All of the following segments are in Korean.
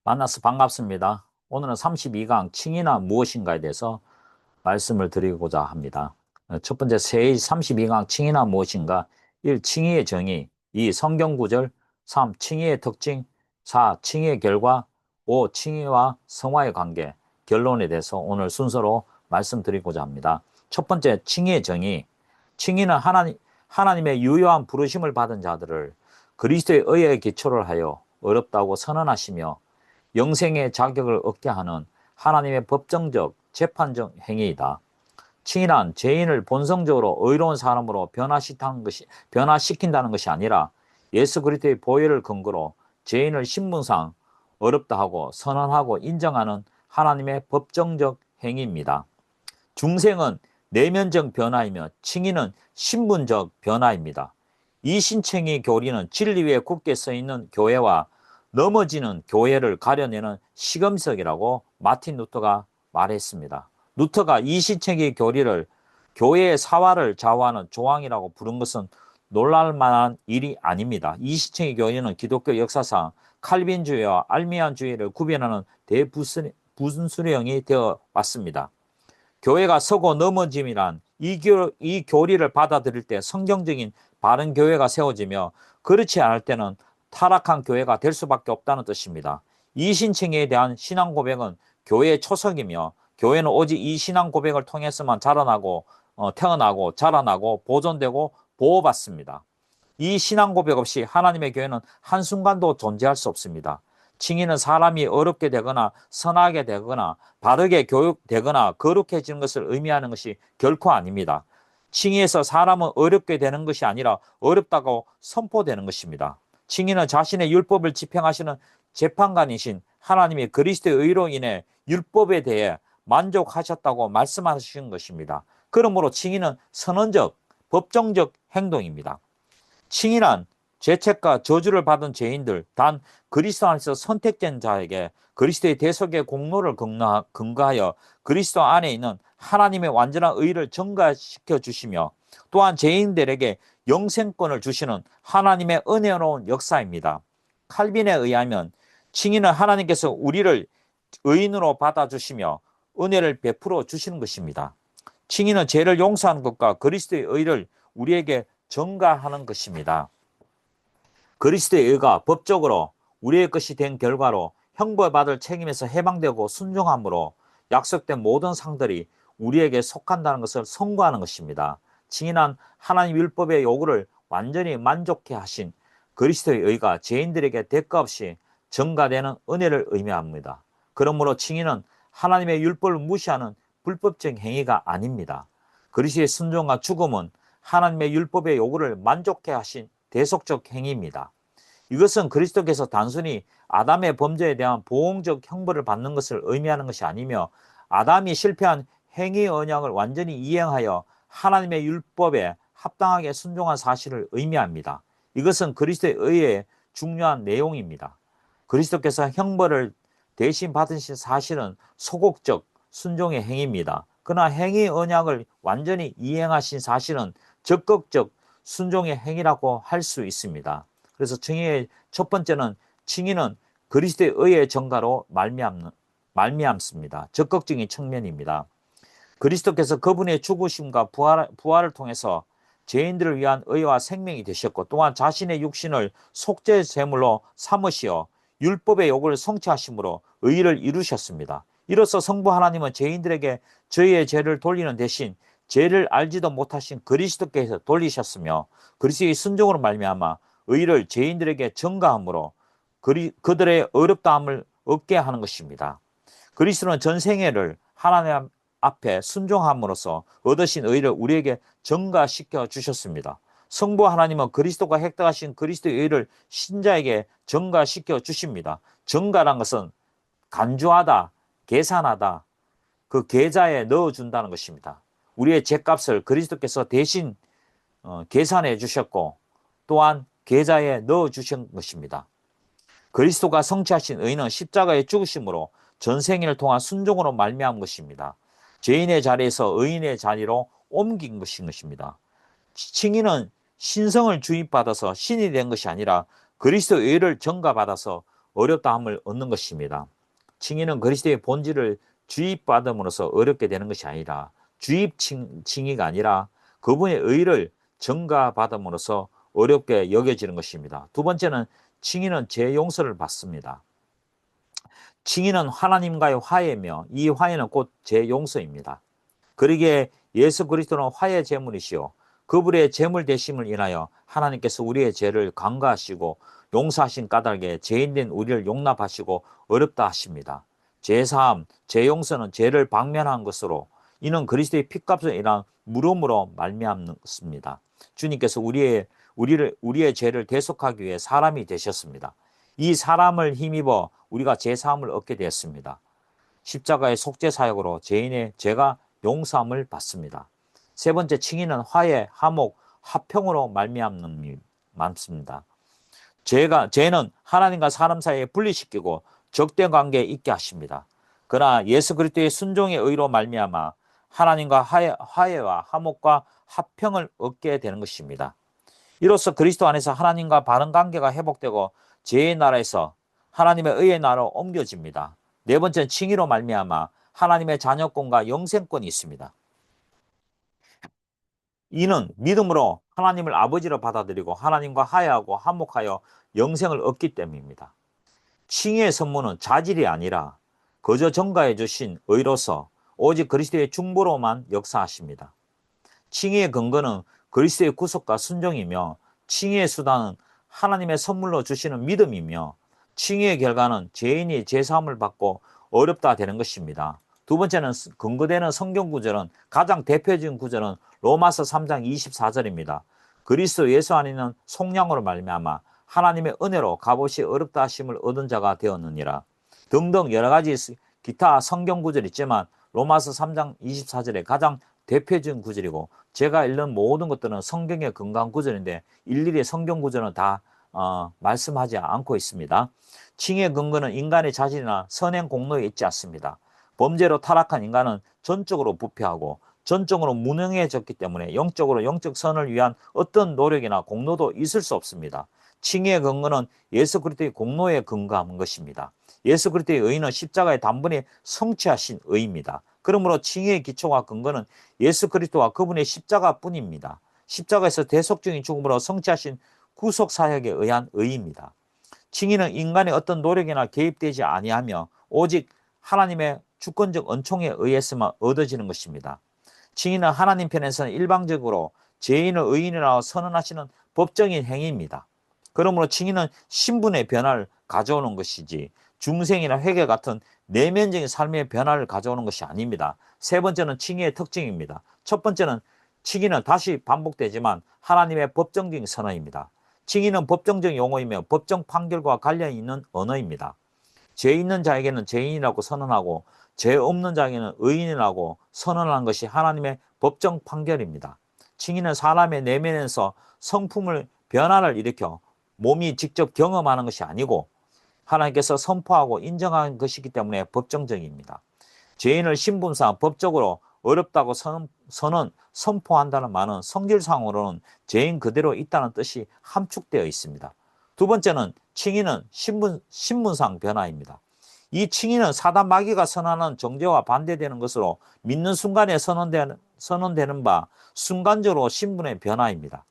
만나서 반갑습니다. 오늘은 32강 칭의나 무엇인가에 대해서 말씀을 드리고자 합니다. 첫 번째 세의 32강 칭의나 무엇인가. 1. 칭의의 정의. 2. 성경 구절. 3. 칭의의 특징. 4. 칭의의 결과. 5. 칭의와 성화의 관계. 결론에 대해서 오늘 순서로 말씀드리고자 합니다. 첫 번째 칭의의 정의. 칭의는 하나님의 유효한 부르심을 받은 자들을 그리스도의 의에 기초를 하여 어렵다고 선언하시며 영생의 자격을 얻게 하는 하나님의 법정적, 재판적 행위이다. 칭의란 죄인을 본성적으로 의로운 사람으로 변화시킨다는 것이 아니라 예수 그리스도의 보혈을 근거로 죄인을 신분상 어렵다 하고 선언하고 인정하는 하나님의 법정적 행위입니다. 중생은 내면적 변화이며 칭의는 신분적 변화입니다. 이 신칭의 교리는 진리 위에 굳게 서 있는 교회와 넘어지는 교회를 가려내는 시금석이라고 마틴 루터가 말했습니다. 루터가 이 신칭의 교리를 교회의 사활을 좌우하는 조항이라고 부른 것은 놀랄 만한 일이 아닙니다. 이 신칭의 교리는 기독교 역사상 칼빈주의와 알미안주의를 구별하는 대분수령이 되어 왔습니다. 교회가 서고 넘어짐이란 이 교리를 받아들일 때 성경적인 바른 교회가 세워지며 그렇지 않을 때는 타락한 교회가 될 수밖에 없다는 뜻입니다. 이 신칭에 대한 신앙 고백은 교회의 초석이며 교회는 오직 이 신앙 고백을 통해서만 태어나고 자라나고 보존되고 보호받습니다. 이 신앙 고백 없이 하나님의 교회는 한순간도 존재할 수 없습니다. 칭의는 사람이 어렵게 되거나 선하게 되거나 바르게 교육되거나 거룩해지는 것을 의미하는 것이 결코 아닙니다. 칭의에서 사람은 어렵게 되는 것이 아니라 어렵다고 선포되는 것입니다. 칭의는 자신의 율법을 집행하시는 재판관이신 하나님이 그리스도의 의로 인해 율법에 대해 만족하셨다고 말씀하시는 것입니다. 그러므로 칭의는 선언적, 법정적 행동입니다. 칭의란 죄책과 저주를 받은 죄인들, 단 그리스도 안에서 선택된 자에게 그리스도의 대속의 공로를 근거하여 그리스도 안에 있는 하나님의 완전한 의를 증가시켜 주시며 또한 죄인들에게 영생권을 주시는 하나님의 은혜로운 역사입니다. 칼빈에 의하면 칭의는 하나님께서 우리를 의인으로 받아주시며 은혜를 베풀어 주시는 것입니다. 칭의는 죄를 용서하는 것과 그리스도의 의를 우리에게 증가하는 것입니다. 그리스도의 의가 법적으로 우리의 것이 된 결과로 형벌받을 책임에서 해방되고 순종함으로 약속된 모든 상들이 우리에게 속한다는 것을 선고하는 것입니다. 칭의는 하나님 율법의 요구를 완전히 만족해 하신 그리스도의 의가 죄인들에게 대가 없이 증가되는 은혜를 의미합니다. 그러므로 칭의는 하나님의 율법을 무시하는 불법적 행위가 아닙니다. 그리스도의 순종과 죽음은 하나님의 율법의 요구를 만족해 하신 대속적 행위입니다. 이것은 그리스도께서 단순히 아담의 범죄에 대한 보응적 형벌을 받는 것을 의미하는 것이 아니며 아담이 실패한 행위 언약을 완전히 이행하여 하나님의 율법에 합당하게 순종한 사실을 의미합니다. 이것은 그리스도의 의의 중요한 내용입니다. 그리스도께서 형벌을 대신 받으신 사실은 소극적 순종의 행위입니다. 그러나 행위 언약을 완전히 이행하신 사실은 적극적 순종의 행위라고 할 수 있습니다. 그래서 칭의의 첫 번째는 칭의는 그리스도의 의의 증가로 말미암습니다. 적극적인 측면입니다. 그리스도께서 그분의 죽으심과 부활을 통해서 죄인들을 위한 의와 생명이 되셨고 또한 자신의 육신을 속죄 제물로 삼으시어 율법의 요구를 성취하심으로 의를 이루셨습니다. 이로써 성부 하나님은 죄인들에게 저희의 죄를 돌리는 대신 죄를 알지도 못하신 그리스도께서 돌리셨으며 그리스도의 순종으로 말미암아 의를 죄인들에게 증가함으로 그들의 어렵다함을 얻게 하는 것입니다. 그리스도는 전생애를 하나님 앞에 순종함으로써 얻으신 의를 우리에게 증가시켜 주셨습니다. 성부 하나님은 그리스도가 획득하신 그리스도의 의를 신자에게 증가시켜 주십니다. 증가란 것은 간주하다, 계산하다, 그 계좌에 넣어준다는 것입니다. 우리의 죄값을 그리스도께서 대신 계산해 주셨고 또한 계좌에 넣어주신 것입니다. 그리스도가 성취하신 의는 십자가의 죽으심으로 전생일을 통한 순종으로 말미암은 것입니다. 죄인의 자리에서 의인의 자리로 옮긴 것입니다. 칭의는 신성을 주입받아서 신이 된 것이 아니라 그리스도의 의를 증가받아서 어렵다함을 얻는 것입니다. 칭의는 그리스도의 본질을 주입받음으로써 어렵게 되는 것이 아니라 주입 칭의가 아니라 그분의 의를 전가받음으로써 어렵게 여겨지는 것입니다. 두 번째는 칭의는 제 용서를 받습니다. 칭의는 하나님과의 화해며 이 화해는 곧 제 용서입니다. 그러기에 예수 그리스도는 화해 제물이시오 그분의 제물 되심을 인하여 하나님께서 우리의 죄를 간과하시고 용서하신 까닭에 죄인된 우리를 용납하시고 어렵다 하십니다. 제사함, 제용서는 죄를 방면한 것으로 이는 그리스도의 피값으로 인한 물음으로 말미암습니다. 주님께서 우리의 죄를 대속하기 위해 사람이 되셨습니다. 이 사람을 힘입어 우리가 제사함을 얻게 되었습니다. 십자가의 속죄 사역으로 죄인의 죄가 용서함을 받습니다. 세 번째 칭의는 화해, 화목, 화평으로 말미암습니다. 죄는 하나님과 사람 사이에 분리시키고 적대 관계에 있게 하십니다. 그러나 예수 그리스도의 순종의 의로 말미암아 하나님과 화해와 화목과 화평을 얻게 되는 것입니다. 이로써 그리스도 안에서 하나님과 바른 관계가 회복되고 죄의 나라에서 하나님의 의의 나라로 옮겨집니다. 네 번째는 칭의로 말미암아 하나님의 자녀권과 영생권이 있습니다. 이는 믿음으로 하나님을 아버지로 받아들이고 하나님과 화해하고 화목하여 영생을 얻기 때문입니다. 칭의의 선물은 자질이 아니라 거저 전가해 주신 의로서 오직 그리스도의 중보로만 역사하십니다. 칭의의 근거는 그리스도의 구속과 순종이며 칭의의 수단은 하나님의 선물로 주시는 믿음이며 칭의의 결과는 죄인이 제사함을 받고 어렵다 되는 것입니다. 두 번째는 근거되는 성경 구절은 가장 대표적인 구절은 로마서 3장 24절입니다. 그리스도 예수 안에 있는 속량으로 말미암아 하나님의 은혜로 값없이 어렵다 하심을 얻은 자가 되었느니라. 등등 여러 가지 기타 성경 구절이 있지만 로마서 3장 24절에 가장 대표적인 구절이고 제가 읽는 모든 것들은 성경의 근거한 구절인데 일일이 성경 구절은 다 말씀하지 않고 있습니다. 칭의의 근거는 인간의 자질이나 선행 공로에 있지 않습니다. 범죄로 타락한 인간은 전적으로 부패하고 전적으로 무능해졌기 때문에 영적으로 영적 선을 위한 어떤 노력이나 공로도 있을 수 없습니다. 칭의의 근거는 예수 그리스도의 공로에 근거한 것입니다. 예수 그리스도의 의는 십자가의 단번에 성취하신 의입니다. 그러므로 칭의의 기초와 근거는 예수 그리스도와 그분의 십자가뿐입니다. 십자가에서 대속적인 죽음으로 성취하신 구속 사역에 의한 의입니다. 칭의는 인간의 어떤 노력이나 개입되지 아니하며 오직 하나님의 주권적 은총에 의해서만 얻어지는 것입니다. 칭의는 하나님 편에서는 일방적으로 죄인을 의인이라고 선언하시는 법정인 행위입니다. 그러므로 칭의는 신분의 변화를 가져오는 것이지 중생이나 회개 같은 내면적인 삶의 변화를 가져오는 것이 아닙니다. 세 번째는 칭의의 특징입니다. 첫 번째는 칭의는 다시 반복되지만 하나님의 법정적인 선언입니다. 칭의는 법정적 용어이며 법정 판결과 관련이 있는 언어입니다. 죄 있는 자에게는 죄인이라고 선언하고 죄 없는 자에게는 의인이라고 선언한 것이 하나님의 법정 판결입니다. 칭의는 사람의 내면에서 성품을 변화를 일으켜 몸이 직접 경험하는 것이 아니고 하나님께서 선포하고 인정한 것이기 때문에 법정적입니다. 죄인을 신분상 법적으로 어렵다고 선포한다는 말은 성질상으로는 죄인 그대로 있다는 뜻이 함축되어 있습니다. 두 번째는 칭의는 신분상 변화입니다. 이 칭의는 사단 마귀가 선언하는 정죄와 반대되는 것으로 믿는 순간에 선언되는 바 순간적으로 신분의 변화입니다.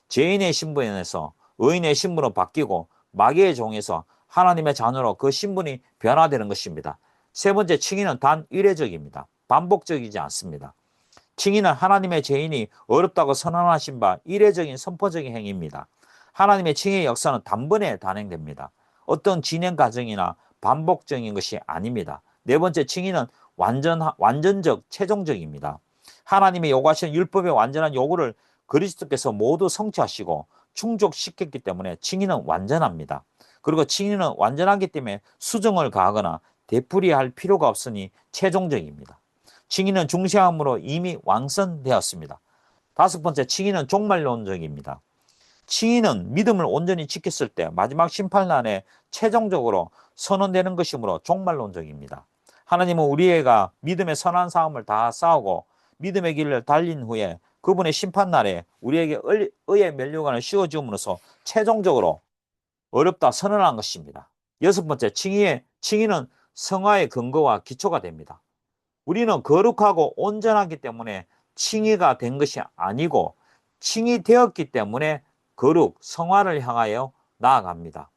죄인의 신분에서 의인의 신분으로 바뀌고 마귀의 종에서 하나님의 자녀로 그 신분이 변화되는 것입니다. 세 번째, 칭의는 단 이례적입니다. 반복적이지 않습니다. 칭의는 하나님의 죄인이 어렵다고 선언하신 바 이례적인 선포적인 행위입니다. 하나님의 칭의의 역사는 단번에 단행됩니다. 어떤 진행 과정이나 반복적인 것이 아닙니다. 네 번째, 칭의는 완전적, 최종적입니다. 하나님이 요구하신 율법의 완전한 요구를 그리스도께서 모두 성취하시고 충족시켰기 때문에 칭의는 완전합니다. 그리고 칭의는 완전하기 때문에 수정을 가하거나 되풀이할 필요가 없으니 최종적입니다. 칭의는 중시함으로 이미 완성되었습니다. 다섯 번째, 칭의는 종말론적입니다. 칭의는 믿음을 온전히 지켰을 때 마지막 심판날에 최종적으로 선언되는 것이므로 종말론적입니다. 하나님은 우리가 믿음의 선한 싸움을 다 싸우고 믿음의 길을 달린 후에 그분의 심판날에 우리에게 의의 면류관을 씌워줌으로써 최종적으로 어렵다 선언한 것입니다. 여섯 번째, 칭의는 성화의 근거와 기초가 됩니다. 우리는 거룩하고 온전하기 때문에 칭의가 된 것이 아니고 칭의되었기 때문에 거룩, 성화를 향하여 나아갑니다.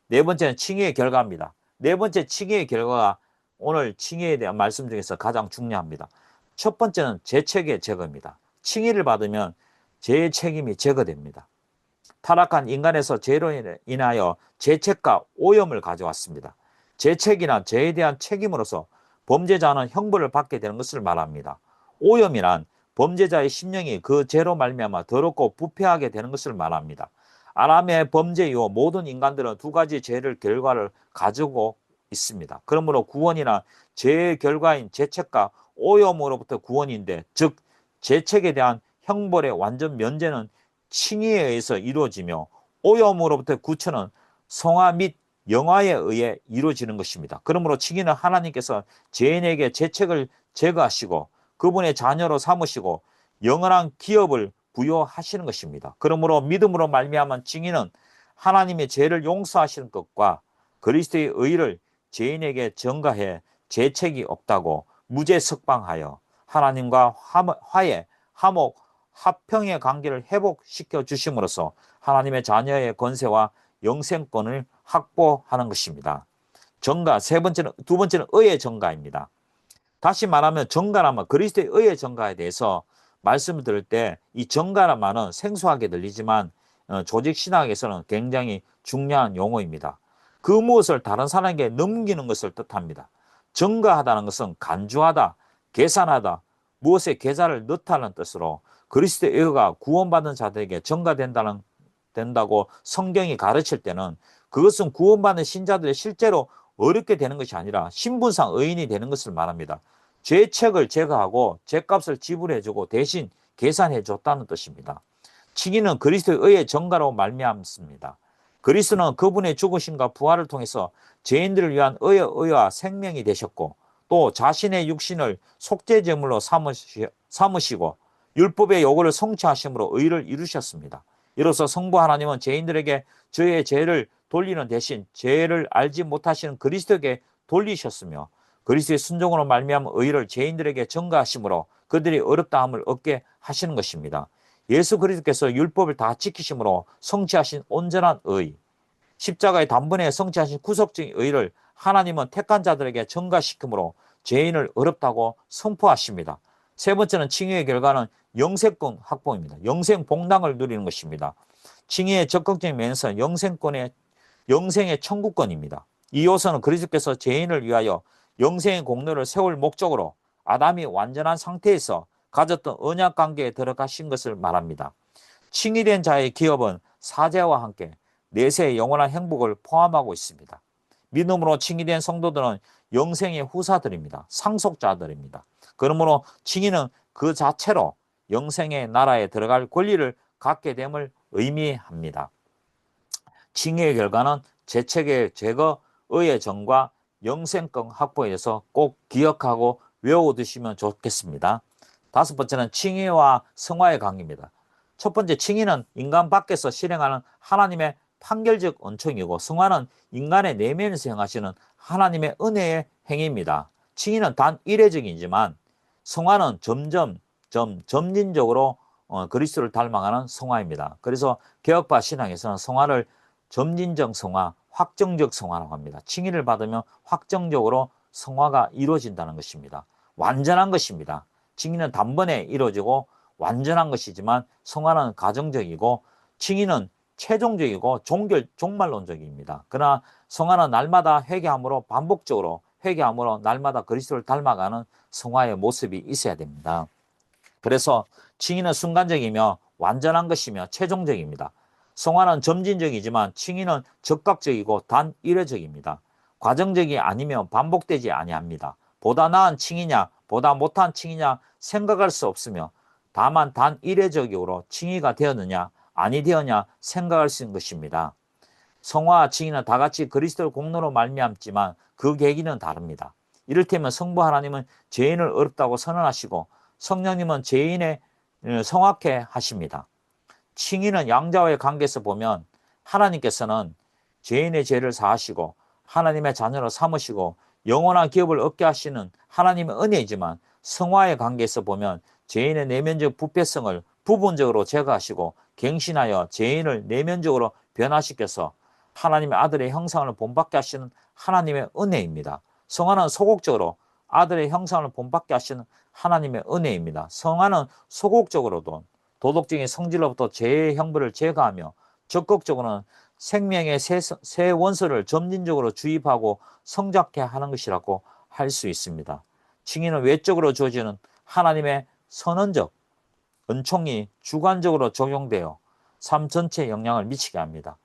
네 번째는 칭의의 결과입니다. 네 번째 칭의의 결과가 오늘 칭의에 대한 말씀 중에서 가장 중요합니다. 첫 번째는 죄책의 제거입니다. 칭의를 받으면 죄의 책임이 제거됩니다. 타락한 인간에서 죄로 인하여 죄책과 오염을 가져왔습니다. 죄책이나 죄에 대한 책임으로서 범죄자는 형벌을 받게 되는 것을 말합니다. 오염이란 범죄자의 심령이 그 죄로 말미암아 더럽고 부패하게 되는 것을 말합니다. 아람의 범죄 이후 모든 인간들은 두 가지 죄를 결과를 가지고 있습니다. 그러므로 구원이나 죄의 결과인 죄책과 오염으로부터 구원인데, 즉 죄책에 대한 형벌의 완전 면제는 칭의에 의해서 이루어지며 오염으로부터 구처는 성화 및 영화에 의해 이루어지는 것입니다. 그러므로 칭의는 하나님께서 죄인에게 죄책을 제거하시고 그분의 자녀로 삼으시고 영원한 기업을 부여하시는 것입니다. 그러므로 믿음으로 말미암은 칭의는 하나님의 죄를 용서하시는 것과 그리스도의 의를 죄인에게 전가해 죄책이 없다고 무죄 석방하여 하나님과 화해, 화목, 화평의 관계를 회복시켜 주심으로써 하나님의 자녀의 권세와 영생권을 확보하는 것입니다. 전가, 두 번째는 의의 전가입니다. 다시 말하면 전가라면 그리스도의 의의 전가에 대해서 말씀을 들을 때 이 전가란 말은 생소하게 들리지만 조직 신학에서는 굉장히 중요한 용어입니다. 그 무엇을 다른 사람에게 넘기는 것을 뜻합니다. 전가하다는 것은 간주하다, 계산하다, 무엇에 계좌를 넣다는 뜻으로 그리스도의 의가 구원받은 자들에게 전가된다고 성경이 가르칠 때는 그것은 구원받은 신자들이 실제로 어렵게 되는 것이 아니라 신분상 의인이 되는 것을 말합니다. 죄책을 제거하고 죄값을 지불해주고 대신 계산해줬다는 뜻입니다. 칭의는 그리스도의 의의 전가로 말미암습니다. 그리스도는 그분의 죽으심과 부활을 통해서 죄인들을 위한 의의 의와 생명이 되셨고 또 자신의 육신을 속죄제물로 삼으시고 율법의 요구를 성취하심으로 의를 이루셨습니다. 이로써 성부 하나님은 죄인들에게 저의 죄를 돌리는 대신 죄를 알지 못하시는 그리스도에게 돌리셨으며 그리스도의 순종으로 말미암은 의를 죄인들에게 전가하심으로 그들이 어렵다함을 얻게 하시는 것입니다. 예수 그리스도께서 율법을 다 지키심으로 성취하신 온전한 의, 십자가의 단번에 성취하신 구속적인 의를 하나님은 택한 자들에게 전가시킴으로 죄인을 어렵다고 선포하십니다. 세 번째는 칭의의 결과는 영생권 확보입니다. 영생 복락을 누리는 것입니다. 칭의의 적극적인 면에서 영생의 천국권입니다. 이 요소는 그리스도께서 죄인을 위하여 영생의 공로를 세울 목적으로 아담이 완전한 상태에서 가졌던 언약 관계에 들어가신 것을 말합니다. 칭의된 자의 기업은 사죄와 함께 내세의 영원한 행복을 포함하고 있습니다. 믿음으로 칭의된 성도들은 영생의 후사들입니다. 상속자들입니다. 그러므로 칭의는 그 자체로 영생의 나라에 들어갈 권리를 갖게 됨을 의미합니다. 칭의의 결과는 죄책의 제거, 의의 전과 영생권 확보에 대해서 꼭 기억하고 외워두시면 좋겠습니다. 다섯 번째는 칭의와 성화의 관계입니다. 첫 번째, 칭의는 인간 밖에서 실행하는 하나님의 판결적 언총이고 성화는 인간의 내면에서 행하시는 하나님의 은혜의 행위입니다. 칭의는 단 이례적이지만 성화는 점진적으로 그리스도를 닮아가는 성화입니다. 그래서 개혁파 신앙에서는 성화를 점진적 성화, 확정적 성화라고 합니다. 칭의를 받으면 확정적으로 성화가 이루어진다는 것입니다. 완전한 것입니다. 칭의는 단번에 이루어지고 완전한 것이지만 성화는 가정적이고 칭의는 최종적이고 종말론적입니다. 그러나 성화는 날마다 회개함으로 반복적으로 회개함으로 날마다 그리스도를 닮아가는 성화의 모습이 있어야 됩니다. 그래서 칭의는 순간적이며 완전한 것이며 최종적입니다. 성화는 점진적이지만 칭의는 적극적이고 단 이례적입니다. 과정적이 아니면 반복되지 아니합니다. 보다 나은 칭의냐 보다 못한 칭의냐 생각할 수 없으며 다만 단 이례적으로 칭의가 되었느냐 아니 되었냐 생각할 수 있는 것입니다. 성화와 칭의는 다 같이 그리스도의 공로로 말미암지만 그 계기는 다릅니다. 이를테면 성부 하나님은 죄인을 어렵다고 선언하시고 성령님은 죄인의 성악해 하십니다. 칭의는 양자와의 관계에서 보면 하나님께서는 죄인의 죄를 사하시고 하나님의 자녀로 삼으시고 영원한 기업을 얻게 하시는 하나님의 은혜이지만 성화의 관계에서 보면 죄인의 내면적 부패성을 부분적으로 제거하시고 갱신하여 죄인을 내면적으로 변화시켜서 하나님의 아들의 형상을 본받게 하시는 하나님의 은혜입니다. 성화는 소극적으로 아들의 형상을 본받게 하시는 하나님의 은혜입니다. 성화는 소극적으로도 도덕적인 성질로부터 죄의 형벌을 제거하며 적극적으로는 생명의 새 원소를 점진적으로 주입하고 성장케 하는 것이라고 할 수 있습니다. 칭의는 외적으로 주어지는 하나님의 선언적 은총이 주관적으로 적용되어 삶 전체에 영향을 미치게 합니다.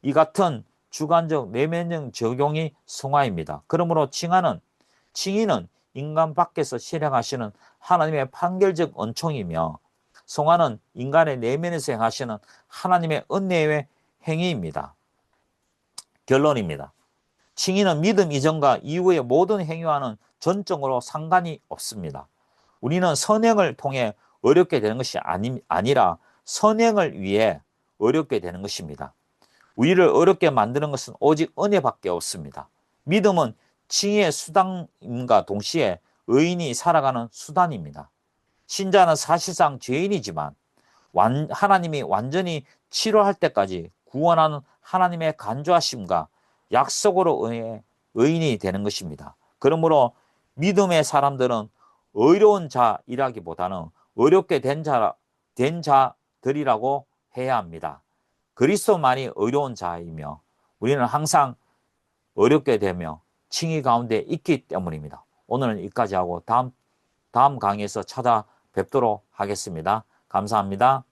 이 같은 주관적 내면적 적용이 성화입니다. 그러므로 칭의는 인간 밖에서 실행하시는 하나님의 판결적 은총이며 성화는 인간의 내면에서 행하시는 하나님의 은혜의 행위입니다. 결론입니다. 칭의는 믿음 이전과 이후의 모든 행위와는 전적으로 상관이 없습니다. 우리는 선행을 통해 어렵게 되는 것이 아니라 선행을 위해 어렵게 되는 것입니다. 우리를 어렵게 만드는 것은 오직 은혜밖에 없습니다. 믿음은 칭의의 수단임과 동시에 의인이 살아가는 수단입니다. 신자는 사실상 죄인이지만 하나님이 완전히 치료할 때까지 구원하는 하나님의 간주하심과 약속으로 의해 의인이 되는 것입니다. 그러므로 믿음의 사람들은 어려운 자이라기보다는 어렵게 된 자들이라고 해야 합니다. 그리스도만이 어려운 자이며 우리는 항상 어렵게 되며 칭의 가운데 있기 때문입니다. 오늘은 여기까지 하고 다음 강의에서 찾아뵙도록 하겠습니다. 감사합니다.